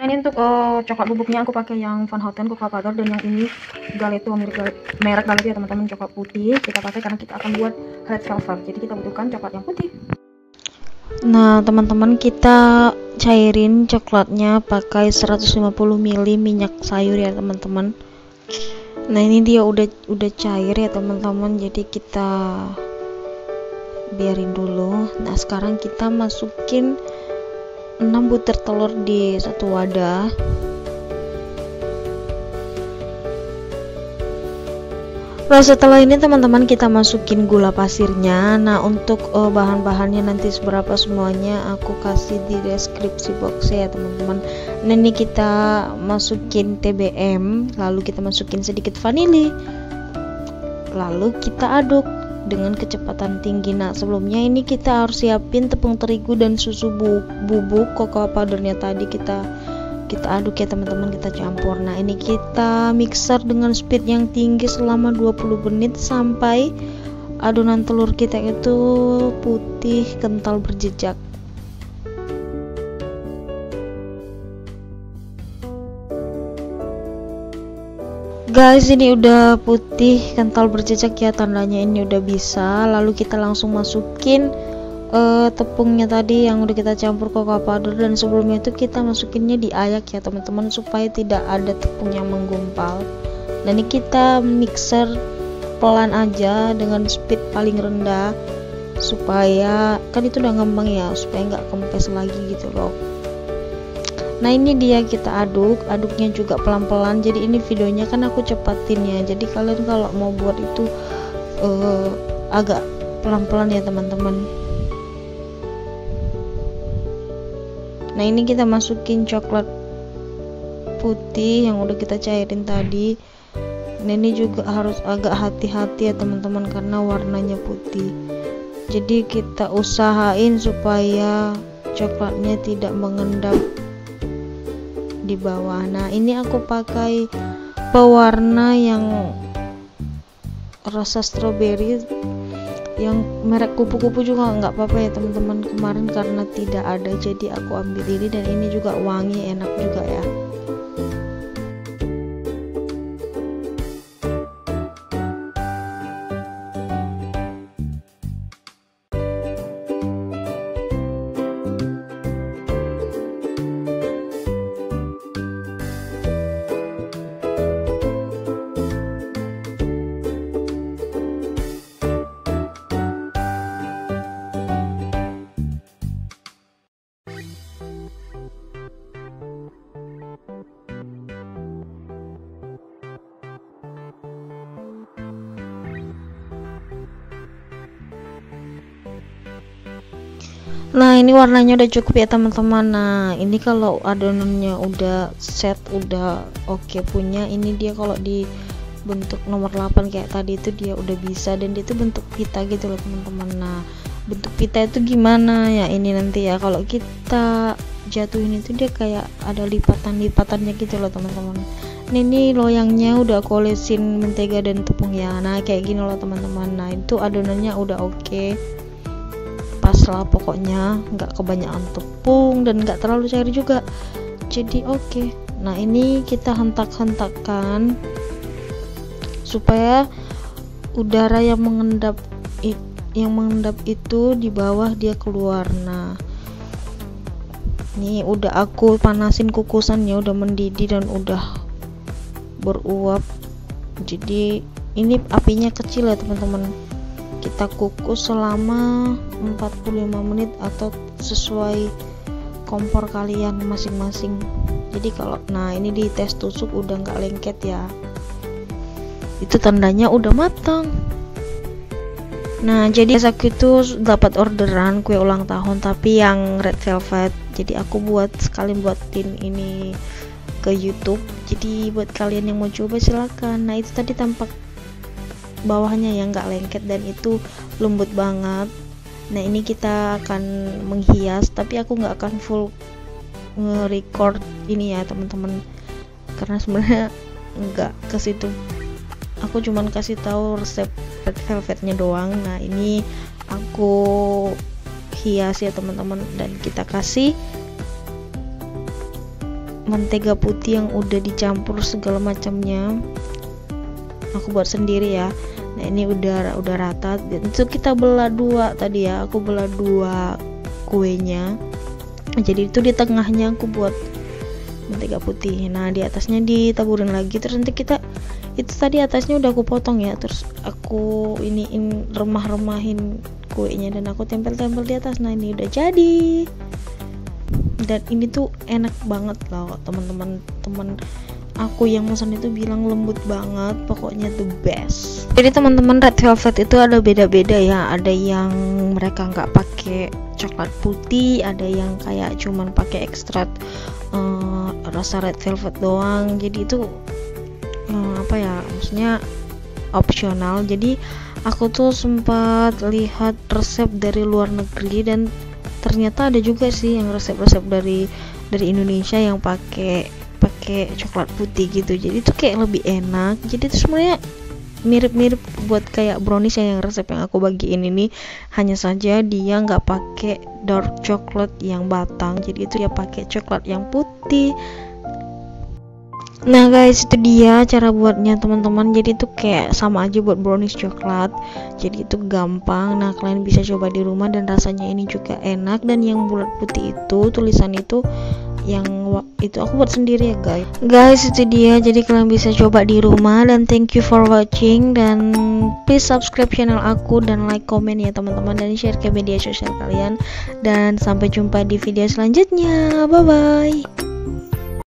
ini untuk coklat bubuknya aku pakai yang Van Houten Cocoa Powder, dan yang ini Galeto, merek Galeto ya teman-teman, coklat putih kita pakai karena kita akan buat red velvet, jadi kita butuhkan coklat yang putih. Nah teman-teman, kita cairin coklatnya pakai 150 ml minyak sayur ya teman-teman. Nah ini dia udah cair ya teman-teman, jadi kita biarin dulu. Nah sekarang kita masukin 6 butir telur di satu wadah. Nah setelah ini teman-teman, kita masukin gula pasirnya. Nah untuk bahan-bahannya nanti seberapa semuanya aku kasih di deskripsi box ya teman-teman. Nah ini kita masukin TBM, lalu kita masukin sedikit vanili, lalu kita aduk dengan kecepatan tinggi. Nah sebelumnya ini kita harus siapin tepung terigu dan susu bubuk cocoa powdernya tadi kita aduk ya teman-teman, kita campur. Nah ini kita mixer dengan speed yang tinggi selama 20 menit sampai adonan telur kita itu putih kental berjejak. Guys, ini udah putih kental berjejak ya, tandanya ini udah bisa. Lalu kita langsung masukin tepungnya tadi yang udah kita campur cocoa powder, dan sebelumnya itu kita masukinnya diayak ya teman-teman supaya tidak ada tepung yang menggumpal. Dan ini kita mixer pelan aja dengan speed paling rendah supaya kan itu udah ngembang ya, supaya nggak kempes lagi gitu loh. Nah ini dia, kita aduknya juga pelan-pelan. Jadi ini videonya kan aku cepatin ya, jadi kalian kalau mau buat itu agak pelan-pelan ya teman-teman. Nah ini kita masukin coklat putih yang udah kita cairin tadi. Nah ini juga harus agak hati-hati ya teman-teman karena warnanya putih, jadi kita usahain supaya coklatnya tidak mengendap di bawah. Nah ini aku pakai pewarna yang rasa strawberry yang merek kupu-kupu juga nggak apa-apa ya teman-teman, kemarin karena tidak ada jadi aku ambil ini, dan ini juga wangi enak juga ya. Nah ini warnanya udah cukup ya teman-teman. Nah ini kalau adonannya udah set, udah oke punya, ini dia kalau di bentuk nomor 8 kayak tadi itu dia udah bisa, dan itu bentuk pita gitu loh teman-teman. Nah bentuk pita itu gimana ya, ini nanti ya kalau kita jatuhin itu dia kayak ada lipatan-lipatannya gitu loh teman-teman. Ini loyangnya udah aku olesin mentega dan tepung ya. Nah kayak gini loh teman-teman. Nah itu adonannya udah oke, pas lah pokoknya, nggak kebanyakan tepung dan nggak terlalu cair juga, jadi oke. Nah ini kita hentak-hentakkan supaya udara yang mengendap itu di bawah dia keluar. Nah ini udah aku panasin kukusannya, udah mendidih dan udah beruap, jadi ini apinya kecil ya teman-teman. Kita kukus selama 45 menit atau sesuai kompor kalian masing-masing. Jadi kalau nah ini di tes tusuk udah nggak lengket ya, itu tandanya udah matang. Nah jadi aku itu dapat orderan kue ulang tahun tapi yang red velvet, jadi aku buatin ini ke YouTube. Jadi buat kalian yang mau coba silakan. Nah itu tadi tampak bawahnya yang nggak lengket dan itu lembut banget. Nah ini kita akan menghias, tapi aku nggak akan full nge-record ini ya teman-teman, karena sebenarnya nggak ke situ, aku cuman kasih tahu resep red velvetnya doang. Nah ini aku hias ya teman-teman, dan kita kasih mentega putih yang udah dicampur segala macamnya. Aku buat sendiri ya. Nah ini udah rata. Itu kita belah dua tadi ya. Aku belah dua kuenya. Jadi itu di tengahnya aku buat mentega putih. Nah di atasnya ditaburin lagi. Terus nanti kita itu tadi atasnya udah aku potong ya. Terus aku iniin remah-remahin kuenya dan aku tempel-tempel di atas. Nah ini udah jadi. Dan ini tuh enak banget loh teman-teman. Teman aku yang pesan itu bilang lembut banget, pokoknya the best. Jadi teman-teman, red velvet itu ada beda-beda ya. Ada yang mereka nggak pakai coklat putih, ada yang kayak cuman pakai ekstrak rasa red velvet doang. Jadi itu apa ya, maksudnya opsional. Jadi aku tuh sempat lihat resep dari luar negeri dan ternyata ada juga sih yang resep-resep dari Indonesia yang pakai coklat putih gitu. Jadi itu kayak lebih enak. Jadi itu sebenarnya mirip-mirip buat kayak brownies yang resep yang aku bagiin ini, hanya saja dia nggak pakai dark coklat yang batang. Jadi itu dia pakai coklat yang putih. Nah guys, itu dia cara buatnya teman-teman. Jadi itu kayak sama aja buat brownies coklat. Jadi itu gampang. Nah kalian bisa coba di rumah dan rasanya ini juga enak. Dan yang bulat putih itu tulisan itu yang itu aku buat sendiri ya guys. Itu dia. Jadi kalian bisa coba di rumah. Dan thank you for watching. Dan please subscribe channel aku dan like, komen ya teman-teman, dan share ke media sosial kalian. Dan sampai jumpa di video selanjutnya. Bye bye.